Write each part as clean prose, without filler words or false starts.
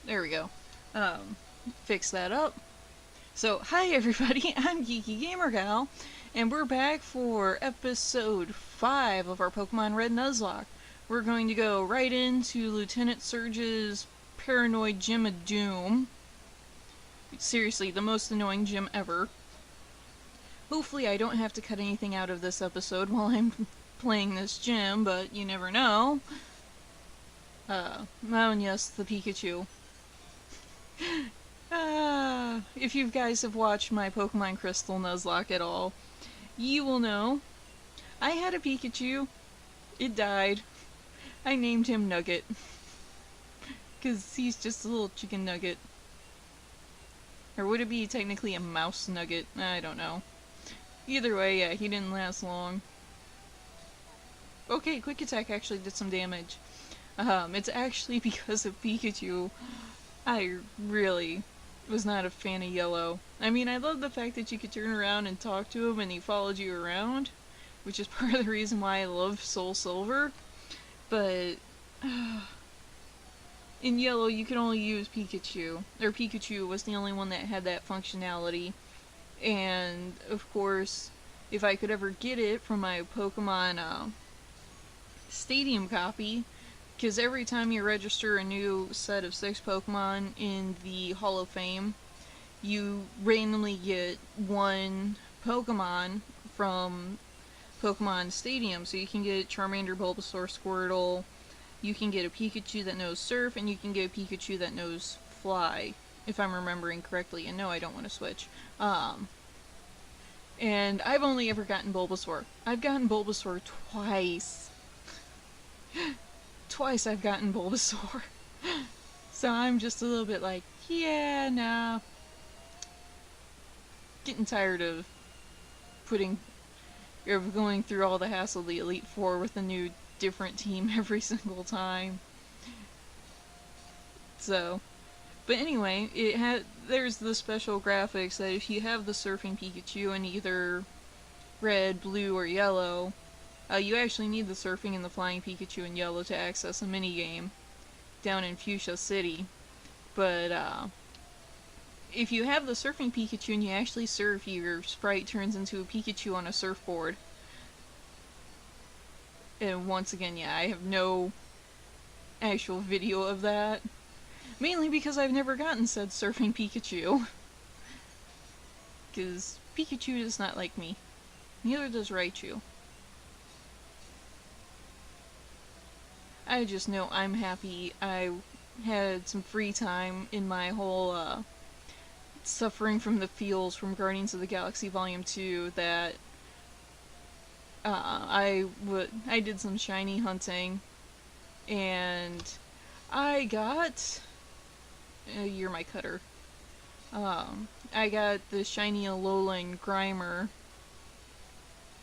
There we go. Fix that up. So, hi everybody, I'm GeekyGamer Gal, and we're back for episode 5 of our Pokemon Red Nuzlocke. We're going to go right into Lieutenant Surge's Paranoid Gym of Doom. Seriously, the most annoying gym ever. Hopefully I don't have to cut anything out of this episode while I'm playing this gym, but you never know. Oh, and yes, the Pikachu. If you guys have watched my Pokemon Crystal Nuzlocke at all, you will know I had a Pikachu. It died. I named him Nugget. Because he's just a little chicken nugget. Or would it be technically a mouse nugget? I don't know. Either way, yeah, he didn't last long. Okay, Quick Attack actually did some damage. It's actually because of Pikachu. I really was not a fan of Yellow. I mean, I love the fact that you could turn around and talk to him and he followed you around, which is part of the reason why I love Soul Silver, but in Yellow you could only use Pikachu, or Pikachu was the only one that had that functionality, and of course, if I could ever get it from my Pokemon Stadium copy, because every time you register a new set of 6 Pokemon in the Hall of Fame, you randomly get one Pokemon from Pokemon Stadium. So you can get Charmander, Bulbasaur, Squirtle, you can get a Pikachu that knows Surf, and you can get a Pikachu that knows Fly, if I'm remembering correctly. And no, I don't want to switch. And I've only ever gotten Bulbasaur. I've gotten Bulbasaur twice. Twice I've gotten Bulbasaur. So I'm just a little bit like, yeah, nah. Getting tired of going through all the hassle of the Elite Four with a new different team every single time. So, but anyway, there's the special graphics that if you have the Surfing Pikachu in either red, blue, or yellow, you actually need the Surfing and the Flying Pikachu in yellow to access a minigame down in Fuchsia City. But, if you have the Surfing Pikachu and you actually surf, your sprite turns into a Pikachu on a surfboard. And once again, yeah, I have no actual video of that. Mainly because I've never gotten said Surfing Pikachu. Because Pikachu does not like me. Neither does Raichu. I just know I'm happy I had some free time in my whole, suffering from the feels from Guardians of the Galaxy Volume 2 that, I did some shiny hunting, and I got, you're my cutter, I got the shiny Alolan Grimer,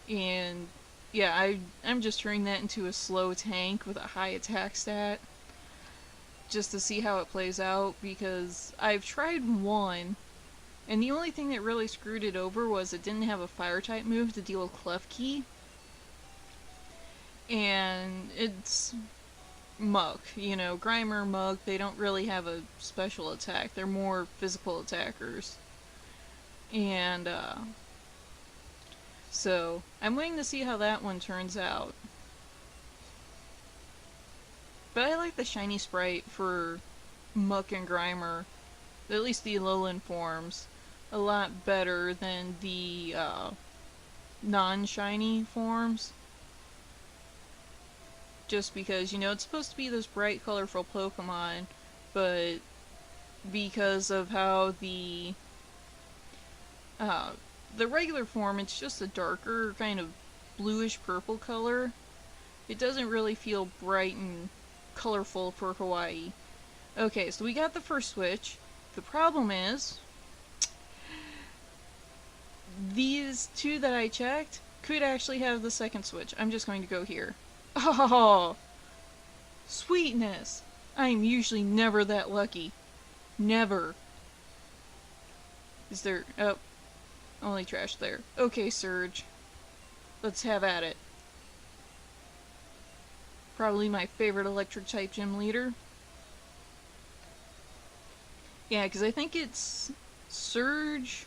and yeah, I'm just turning that into a slow tank with a high attack stat, just to see how it plays out, because I've tried one, and the only thing that really screwed it over was it didn't have a fire-type move to deal with Klefki, and it's Muck, you know, Grimer, Muck, they don't really have a special attack, they're more physical attackers, and, so, I'm waiting to see how that one turns out. But I like the shiny sprite for Muck and Grimer, at least the Alolan forms, a lot better than the non-shiny forms. Just because, you know, it's supposed to be this bright, colorful Pokemon, but because of how the regular form, it's just a darker, kind of bluish-purple color. It doesn't really feel bright and colorful for Hawaii. Okay, so we got the first switch. The problem is, these two that I checked could actually have the second switch. I'm just going to go here. Oh! Sweetness! I am usually never that lucky. Never. Is there... oh. Only trash there. Okay, Surge. Let's have at it. Probably my favorite electric type gym leader. Yeah, because I think it's Surge,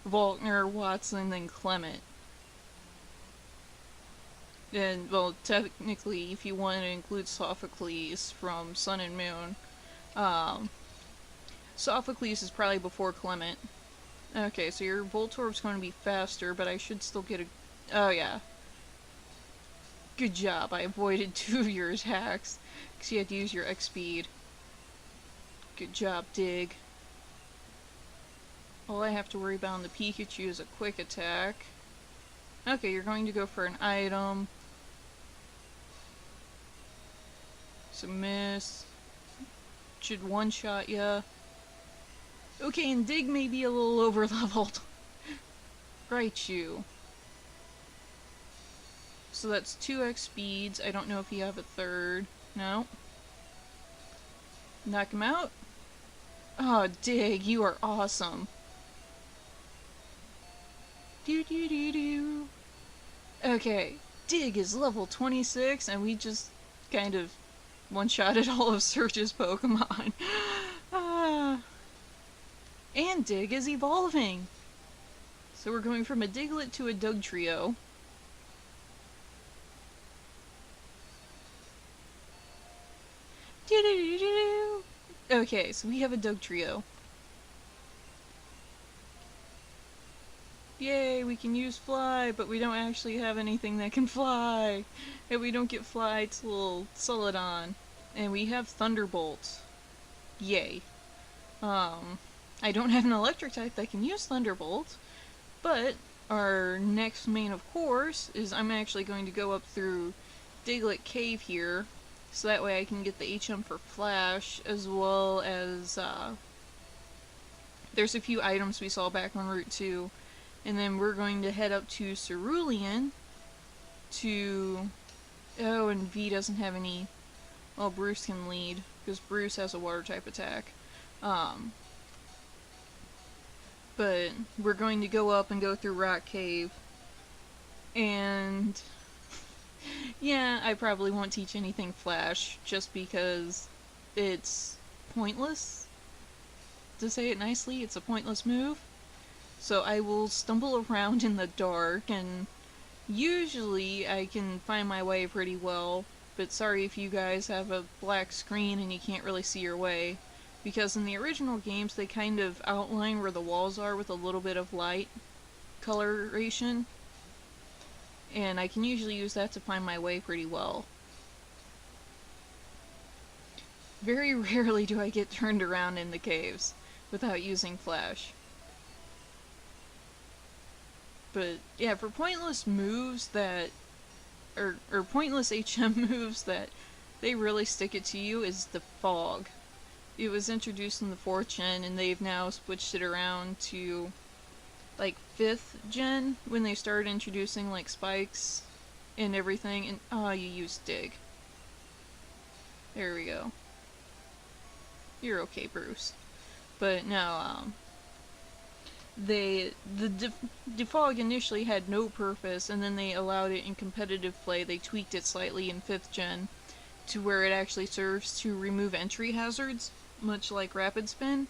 Volkner, Watson, then Clement. And, well, technically, if you want to include Sophocles from Sun and Moon, um, Sophocles is probably before Clement. Okay, so your Voltorb's going to be faster, but I should still get a... Oh, yeah. Good job, I avoided 2 of your attacks, because you had to use your X-Speed. Good job, Dig. All I have to worry about on the Pikachu is a quick attack. Okay, you're going to go for an item. It's a miss. Should one-shot ya. Okay, and Dig may be a little over-leveled. Raichu. So that's 2x speeds. I don't know if you have a third. No. Knock him out. Oh, Dig, you are awesome. Do. Okay, Dig is level 26, and we just kind of one-shotted all of Surge's Pokemon. And Dig is evolving! So we're going from a Diglett to a Dugtrio. Okay, so we have a Dugtrio. Yay, we can use Fly, but we don't actually have anything that can fly. And we don't get Fly till Celadon. And we have Thunderbolt. Yay. I don't have an electric type that can use Thunderbolt, but our next main, of course, is I'm actually going to go up through Diglett Cave here, so that way I can get the HM for Flash, as well as, there's a few items we saw back on Route 2, and then we're going to head up to Cerulean to... Oh, and V doesn't have any... Well, Bruce can lead, because Bruce has a water-type attack. But we're going to go up and go through Rock Cave. And... yeah, I probably won't teach anything Flash, just because it's pointless. To say it nicely, it's a pointless move. So I will stumble around in the dark, and usually I can find my way pretty well, but sorry if you guys have a black screen and you can't really see your way, because in the original games they kind of outline where the walls are with a little bit of light coloration, and I can usually use that to find my way pretty well. Very rarely do I get turned around in the caves without using Flash. But yeah, for pointless moves that, or pointless HM moves that they really stick it to you, is the Fog. It was introduced in the 4th gen, and they've now switched it around to like 5th gen, when they started introducing like spikes and everything, and you used Dig. There we go. You're okay, Bruce. But no, the defog initially had no purpose, and then they allowed it in competitive play. They tweaked it slightly in 5th gen to where it actually serves to remove entry hazards, much like Rapid Spin,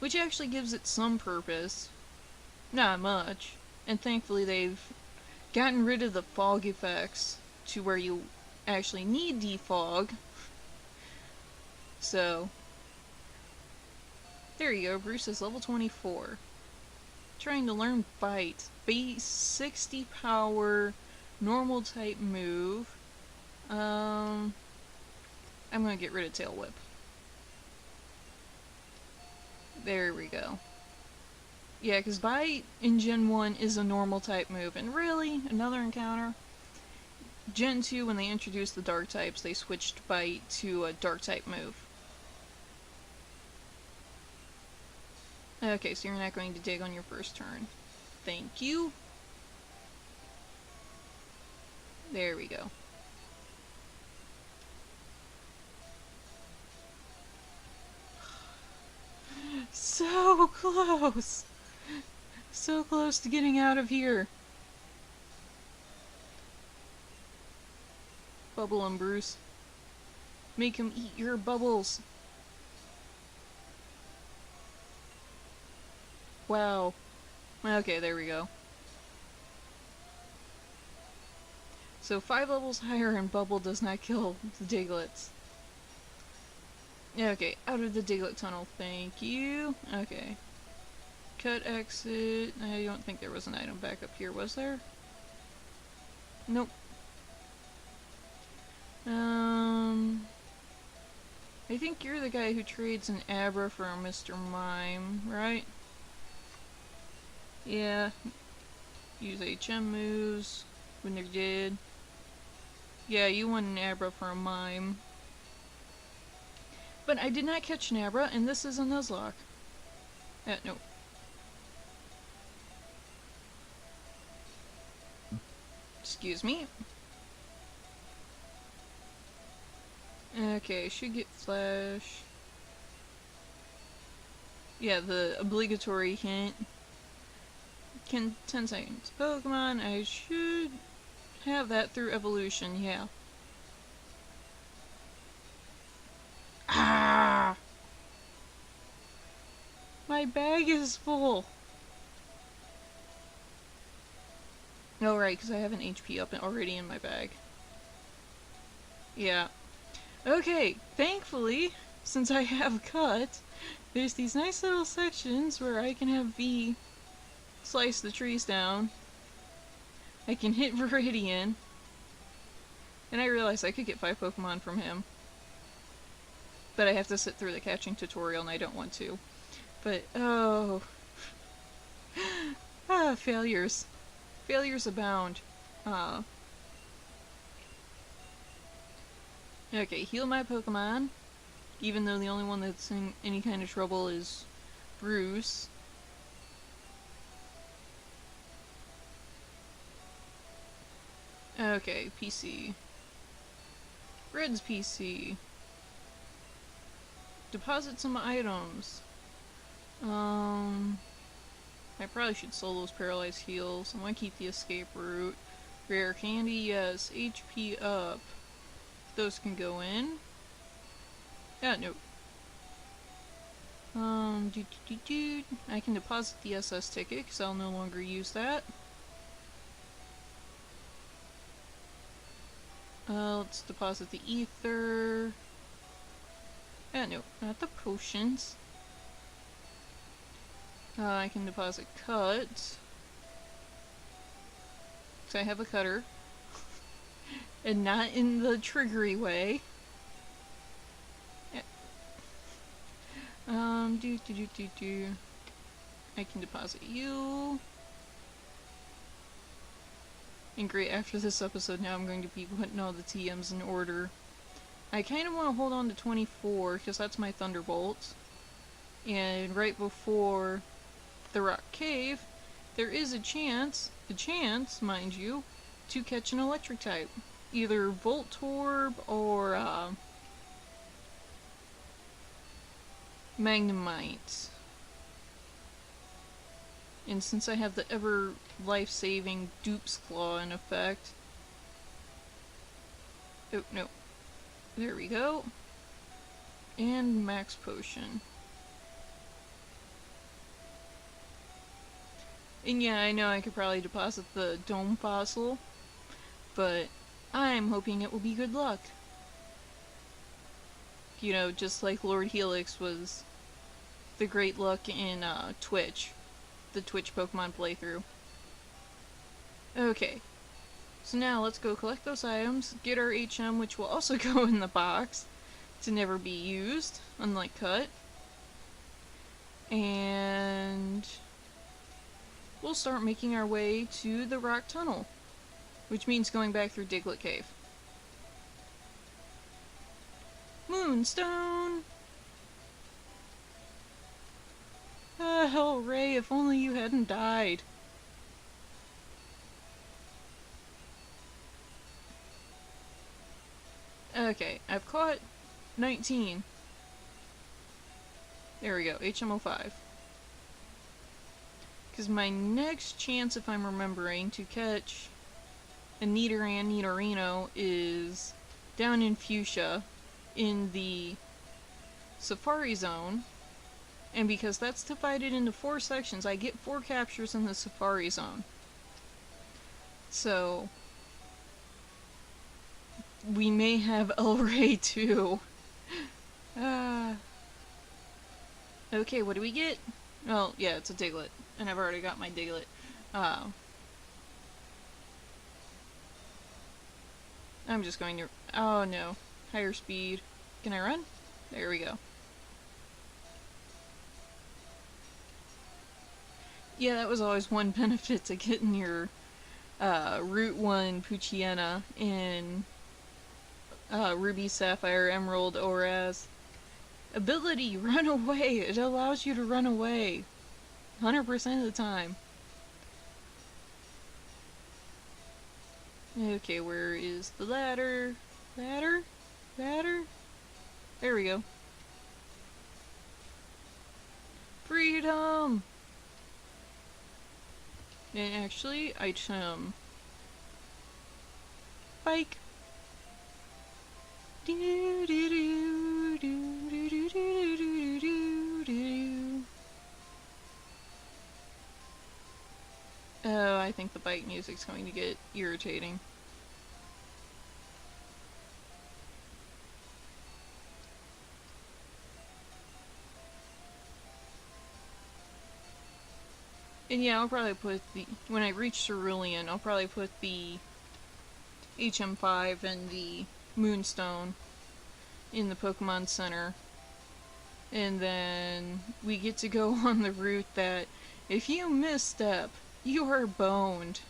which actually gives it some purpose. Not much. And thankfully they've gotten rid of the fog effects to where you actually need defog. So there you go, Bruce is level 24. Trying to learn Bite. Base 60 power, normal type move. I'm gonna get rid of Tail Whip. There we go. Yeah, because Bite in Gen 1 is a normal type move, and really, another encounter. Gen 2, when they introduced the dark types, they switched Bite to a dark type move. Okay, so you're not going to dig on your first turn. Thank you. There we go. So close! So close to getting out of here. Bubble him, Bruce. Make him eat your bubbles. wow. Okay, there we go. So 5 levels higher and Bubble does not kill the Diglets. Okay, out of the Diglett tunnel, thank you. Okay. Cut, exit. I don't think there was an item back up here, was there? Nope. I think you're the guy who trades an Abra for a Mr. Mime, right? Yeah. Use HM moves when they're dead. Yeah, you want an Abra for a Mime. But I did not catch an Abra, and this is a Nuzlocke. No. Excuse me. Okay, should get Flash. Yeah, the obligatory hint. 10 seconds. Pokemon, I should have that through evolution, yeah. Ah! My bag is full! Oh, right, because I have an HP up already in my bag. Yeah. Okay, thankfully, since I have cut, there's these nice little sections where I can have V slice the trees down. I can hit Viridian. And I realized I could get 5 Pokemon from him. But I have to sit through the catching tutorial and I don't want to. But, oh. Failures. Failures abound. Okay, heal my Pokemon. Even though the only one that's in any kind of trouble is Bruce. Okay, PC. Red's PC. Deposit some items. I probably should sell those paralyzed heals. I want to keep the escape route. Rare candy, yes. HP up. Those can go in. Yeah, no. I can deposit the SS ticket because I'll no longer use that. Let's deposit the ether. Yeah, no, not the potions. I can deposit cut. Because I have a cutter. And not in the triggery way. Yeah. I can deposit you. And great, after this episode now I'm going to be putting all the TMs in order. I kind of want to hold on to 24, because that's my Thunderbolt. And right before the Rock Cave, there is a chance, mind you, to catch an electric type. Either Voltorb or Magnemite. And since I have the ever life-saving Dupe's Claw in effect... Oh, no. There we go. And Max Potion. And yeah, I know I could probably deposit the Dome Fossil, but I'm hoping it will be good luck. You know, just like Lord Helix was the great luck in Twitch. The Twitch Pokemon playthrough. Okay. So now let's go collect those items, get our HM, which will also go in the box to never be used, unlike Cut. And we'll start making our way to the Rock Tunnel, which means going back through Diglett Cave. Moonstone! Oh, Ray, if only you hadn't died. Okay, I've caught 19. There we go, HM05. Because my next chance, if I'm remembering, to catch a Nidorino is down in Fuchsia in the Safari Zone. And because that's divided into 4 sections, I get 4 captures in the Safari Zone. So, we may have El Rey too. Okay, what do we get? Well, yeah, it's a Diglett. And I've already got my Diglett. I'm just going to... Oh no. Higher speed. Can I run? There we go. Yeah, that was always one benefit to getting your Route 1 Poochyena in Ruby, Sapphire, Emerald, Oraz. Ability, run away! It allows you to run away. 100% of the time. Okay, where is the ladder? Ladder? Ladder? There we go. Freedom! And actually, item... Bike! Do do do do do do do do do do. Oh, I think the bike music's going to get irritating. And yeah, I'll probably put the... When I reach Cerulean, I'll probably put the HM5 and the Moonstone in the Pokemon Center. And then we get to go on the route that, if you misstep, you are boned.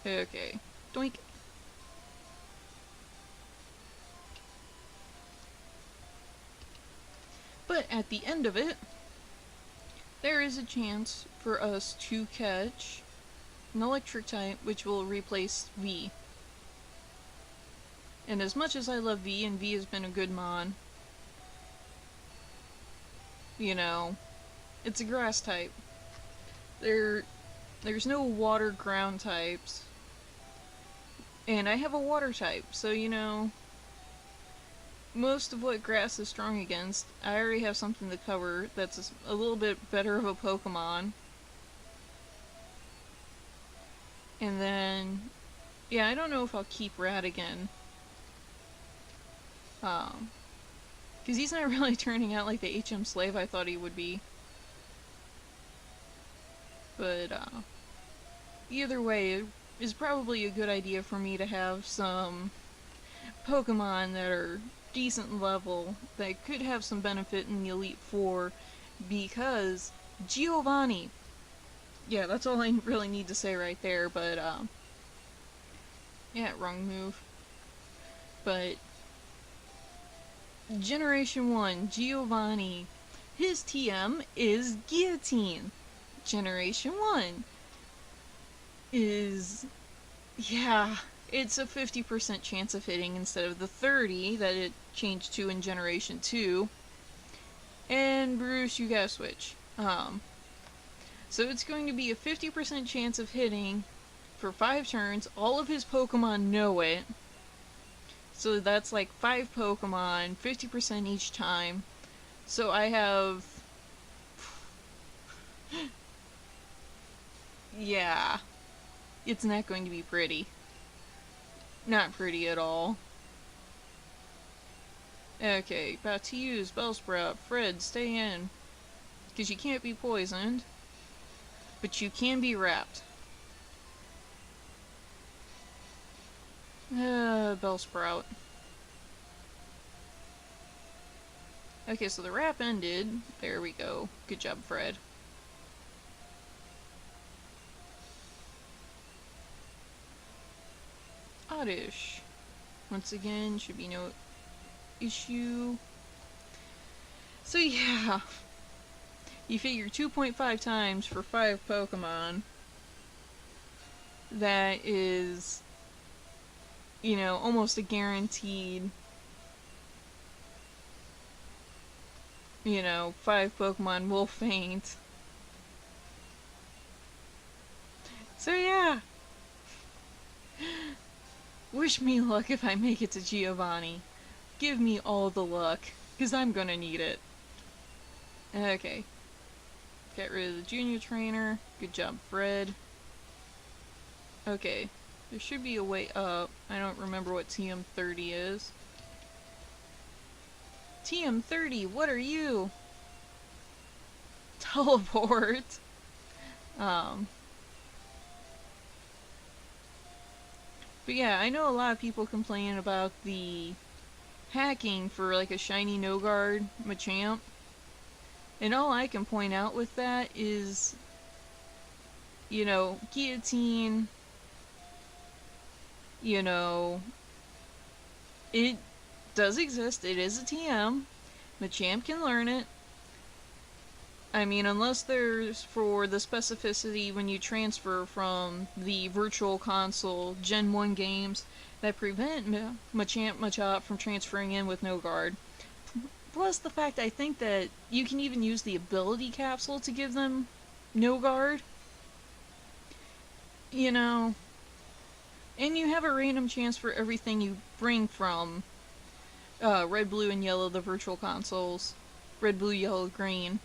Okay. Doink. But at the end of it, there is a chance for us to catch an electric type, which will replace V. And as much as I love V, and V has been a good mon, you know, it's a grass type. There's no water ground types. And I have a water type, so you know, most of what grass is strong against, I already have something to cover that's a little bit better of a Pokemon. And then, yeah, I don't know if I'll keep Radigan. Because he's not really turning out like the HM Slave I thought he would be. But, either way, it is probably a good idea for me to have some Pokemon that are decent level that could have some benefit in the Elite Four, because Giovanni. Yeah, that's all I really need to say right there, but, yeah, wrong move. But Generation 1, Giovanni, his TM is Guillotine. Generation 1 is, yeah, it's a 50% chance of hitting instead of the 30 that it changed to in Generation 2. And Bruce, you gotta switch. So it's going to be a 50% chance of hitting for 5 turns. All of his Pokemon know it. So that's like 5 Pokemon, 50% each time. So I have... yeah. It's not going to be pretty. Not pretty at all. Okay, about to use Bellsprout. Fred, stay in. Because you can't be poisoned. But you can be wrapped. Bellsprout. Okay, so the wrap ended. There we go. Good job, Fred. Oddish. Once again, should be no issue. So yeah. You figure 2.5 times for 5 Pokemon. That is, you know, almost a guaranteed, you know, 5 Pokemon will faint. So yeah. Wish me luck if I make it to Giovanni. Give me all the luck, because I'm gonna need it. Okay. Get rid of the junior trainer. Good job, Fred. Okay. There should be a way up. I don't remember what TM30 is. TM30, what are you? Teleport. Um. But yeah, I know a lot of people complain about the hacking for like a shiny no guard Machamp. And all I can point out with that is, you know, Guillotine, you know, it does exist. It is a TM. Machamp can learn it. I mean, unless there's for the specificity when you transfer from the Virtual Console Gen 1 games that prevent Machamp Machop from transferring in with no guard. Plus the fact I think that you can even use the ability capsule to give them no guard. You know, and you have a random chance for everything you bring from Red, Blue, and Yellow, the Virtual Consoles. Red, Blue, Yellow, Green.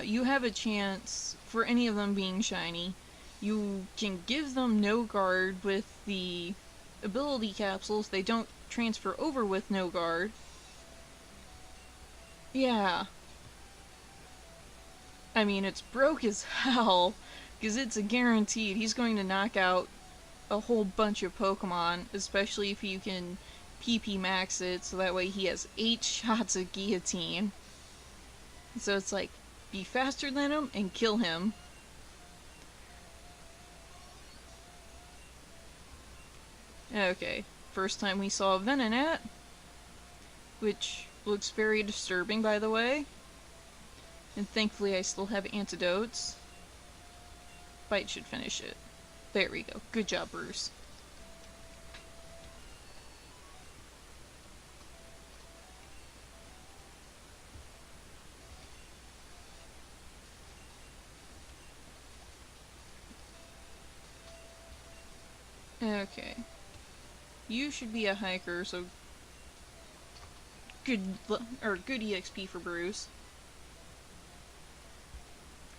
You have a chance for any of them being shiny. You can give them no guard with the ability capsules. They don't transfer over with no guard. Yeah. I mean, it's broke as hell, because it's a guaranteed. He's going to knock out a whole bunch of Pokemon, especially if you can PP max it, so that way he has 8 shots of Guillotine. So it's like, be faster than him and kill him. Okay, first time we saw a Venonat, which looks very disturbing, by the way. And thankfully I still have antidotes. Bite should finish it. There we go. Good job, Bruce. Okay. You should be a hiker, so good EXP for Bruce.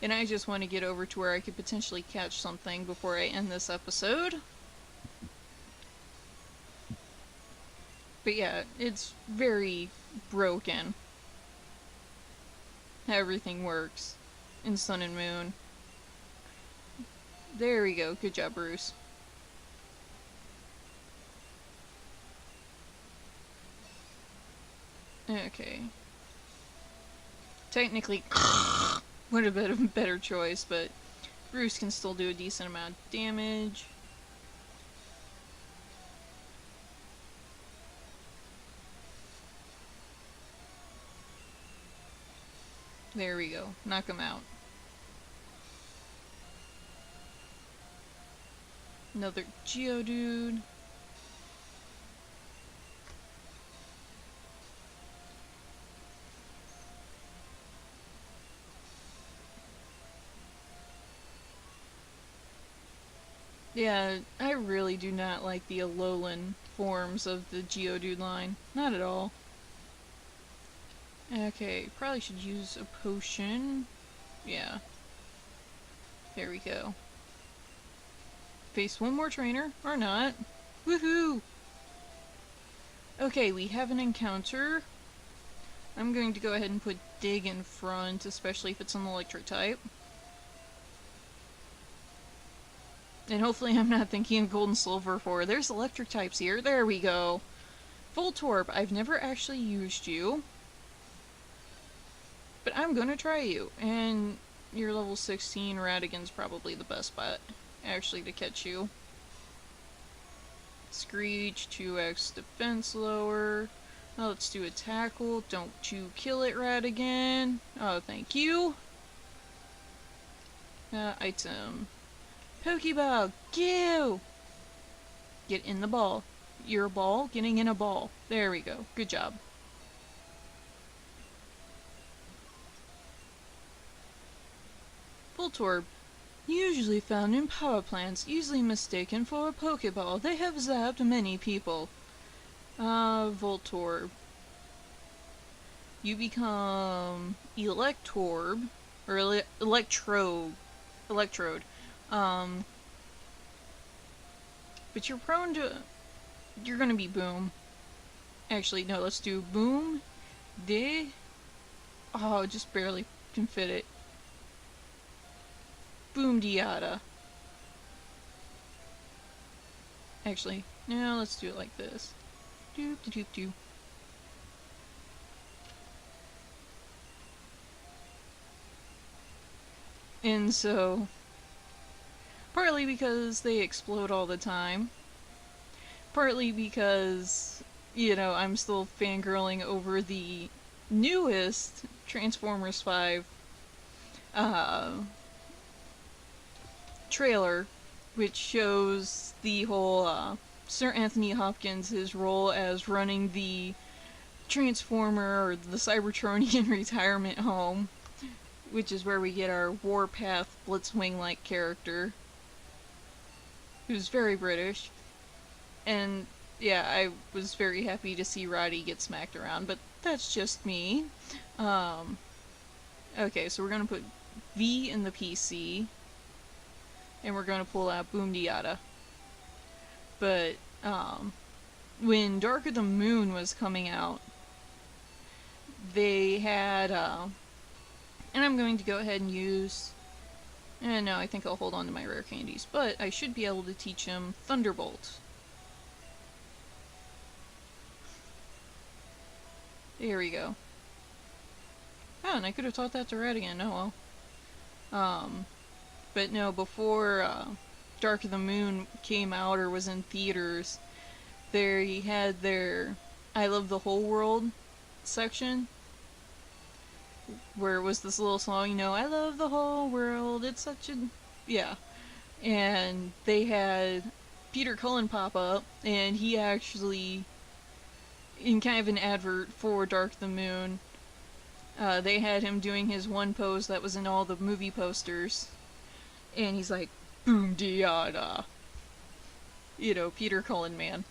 And I just want to get over to where I could potentially catch something before I end this episode. But yeah, it's very broken how everything works in Sun and Moon. There we go. Good job, Bruce. Okay. Technically, would have been a better choice, but Bruce can still do a decent amount of damage. There we go. Knock him out. Another Geodude. Yeah, I really do not like the Alolan forms of the Geodude line. Not at all. Okay, probably should use a potion. Yeah. There we go. Face one more trainer, or not. Woohoo! Okay, we have an encounter. I'm going to go ahead and put Dig in front, especially if it's an electric type. And hopefully I'm not thinking of Gold and Silver 4. There's electric types here. There we go. Voltorb, I've never actually used you. But I'm gonna try you. And you're level 16, Radigan's probably the best bet, actually, to catch you. Screech, 2x defense lower. Oh, let's do a tackle. Don't you kill it, Radigan. Oh, thank you. Item. Pokeball, go! Get in the ball. You're a ball, getting in a ball. There we go. Good job. Voltorb. Usually found in power plants, easily mistaken for a Pokeball. They have zapped many people. Voltorb. you become Electorb, or Electrode. Um, but you're prone to, you're gonna be Boom. Actually, no, let's do Boom, De, oh, just barely can fit it. Boom Diata. Actually, no, let's do it like this. Doop doop doop doop. And so, partly because they explode all the time, partly because, you know, I'm still fangirling over the newest Transformers 5 trailer, which shows the whole Sir Anthony Hopkins, his role as running the Transformer or the Cybertronian retirement home, which is where we get our Warpath Blitzwing-like character, who's very British. And yeah, I was very happy to see Roddy get smacked around, but that's just me. Okay, so we're gonna put V in the PC, and we're gonna pull out Boom Diata. But when Dark of the Moon was coming out, they had, and I'm going to go ahead and use, no, I think I'll hold on to my rare candies, but I should be able to teach him Thunderbolt. There we go. Oh, and I could have taught that to Radigan, oh well. But no, before Dark of the Moon came out or was in theaters, they had their I Love the Whole World section, where it was this little song, you know, I love the whole world, it's such a... yeah. And they had Peter Cullen pop up, and he actually, in kind of an advert for Dark of the Moon, they had him doing his one pose that was in all the movie posters, and he's like, Boom Diada. You know, Peter Cullen man.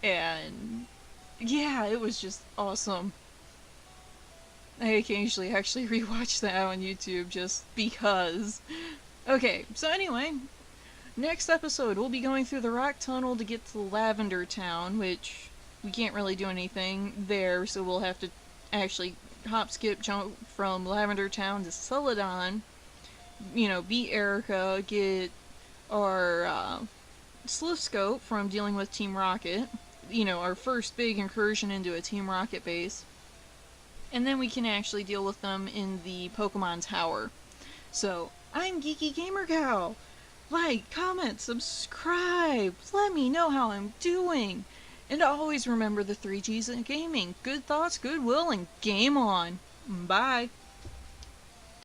And yeah, it was just awesome. I occasionally actually rewatch that on YouTube just because. Okay, so anyway, next episode we'll be going through the rock tunnel to get to Lavender Town, which we can't really do anything there, so we'll have to actually hop, skip, jump from Lavender Town to Celadon, you know, beat Erica, get our sleuth scope from dealing with Team Rocket, you know, our first big incursion into a Team Rocket base, and then we can actually deal with them in the Pokemon Tower. So, I'm GeekyGamer Gal. Like, comment, subscribe, let me know how I'm doing. And always remember the 3 G's in gaming. Good thoughts, goodwill, and game on. Bye.